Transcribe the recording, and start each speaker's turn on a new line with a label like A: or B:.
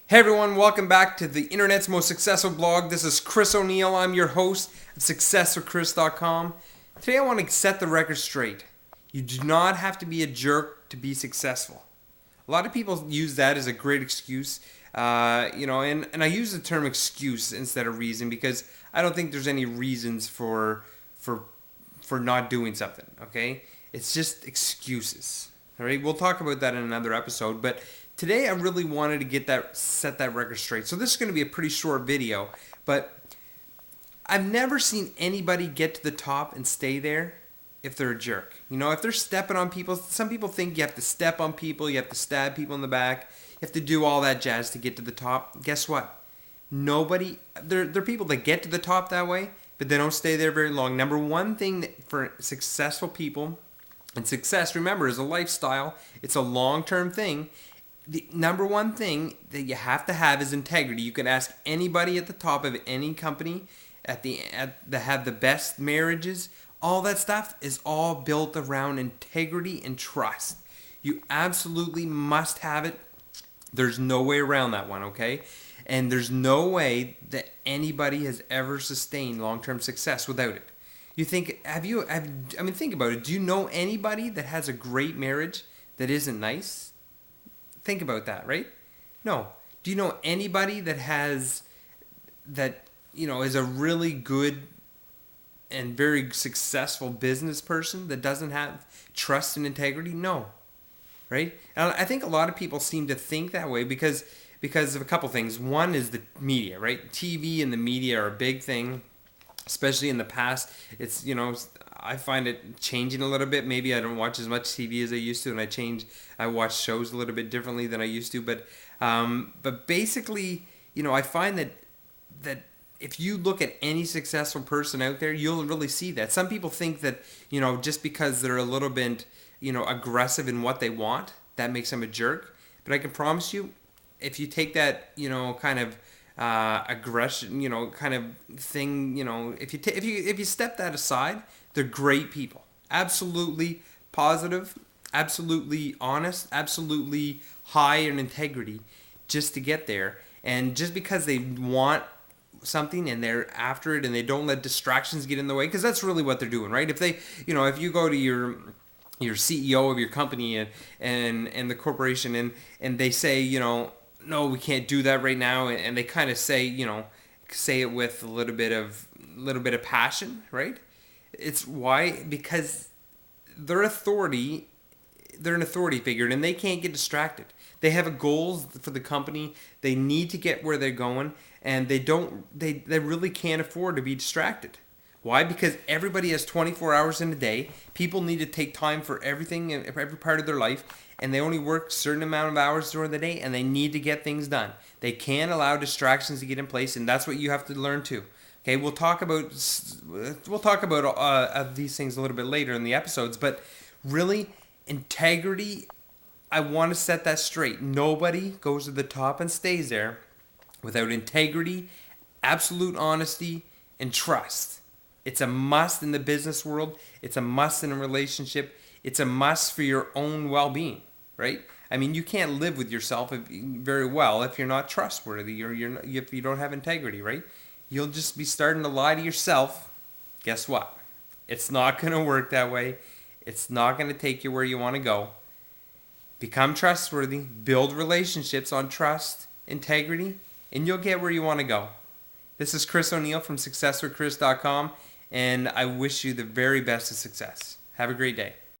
A: Hey everyone, welcome back to the internet's most successful blog. This is Chris O'Neill. I'm your host of SuccessWithChris.com. Today I want to set the record straight. You do not have to be a jerk to be successful. A lot of people use that as a great excuse, and I use the term excuse instead of reason because I don't think there's any reasons for not doing something. Okay, it's just excuses. All right, we'll talk about that in another episode, but today I really wanted to set that record straight. So this is going to be a pretty short video, but I've never seen anybody get to the top and stay there if they're a jerk. You know, if they're stepping on people, some people think you have to step on people, you have to stab people in the back, you have to do all that jazz to get to the top. Guess what? There are people that get to the top that way, but they don't stay there very long. Number one thing for successful people, and success, remember, is a lifestyle. It's a long-term thing. The number one thing that you have to have is integrity. You can ask anybody at the top of any company that have the best marriages. All that stuff is all built around integrity and trust. You absolutely must have it. There's no way around that one, okay? And there's no way that anybody has ever sustained long-term success without it. You think, think about it. Do you know anybody that has a great marriage that isn't nice? Think about that, right? No. Do you know anybody is a really good and very successful business person that doesn't have trust and integrity? No. Right? And I think a lot of people seem to think that way because of a couple things. One is the media, right? TV and the media are a big thing, especially in the past. It's, I find it changing a little bit. Maybe I don't watch as much TV as I used to, and I watch shows a little bit differently than I used to. But basically, I find that if you look at any successful person out there, you'll really see that. Some people think that, just because they're a little bit, aggressive in what they want, that makes them a jerk. But I can promise you, if you take that, kind of aggression, kind of thing, if you step that aside, they're great people. Absolutely positive, absolutely honest, absolutely high in integrity just to get there. And just because they want something and they're after it and they don't let distractions get in the way, because that's really what they're doing, right? If you go to your CEO of your company and the corporation and they say, no, we can't do that right now, and they kind of say it with a little bit of passion, right? It's why, because they're an authority figure, and they can't get distracted. They have goals for the company. They need to get where they're going, and they really can't afford to be distracted. Why? Because everybody has 24 hours in a day. People need to take time for everything and every part of their life, and they only work a certain amount of hours during the day, and they need to get things done. They can't allow distractions to get in place, and that's what you have to learn too. Okay, we'll talk about these things a little bit later in the episodes, but really, integrity, I want to set that straight. Nobody goes to the top and stays there without integrity, absolute honesty, and trust. It's a must in the business world. It's a must in a relationship. It's a must for your own well-being, right? I mean, you can't live with yourself very well if you're not trustworthy or if you don't have integrity, right? You'll just be starting to lie to yourself. Guess what? It's not going to work that way. It's not going to take you where you want to go. Become trustworthy. Build relationships on trust, integrity, and you'll get where you want to go. This is Chris O'Neill from SuccessWithChris.com, and I wish you the very best of success. Have a great day.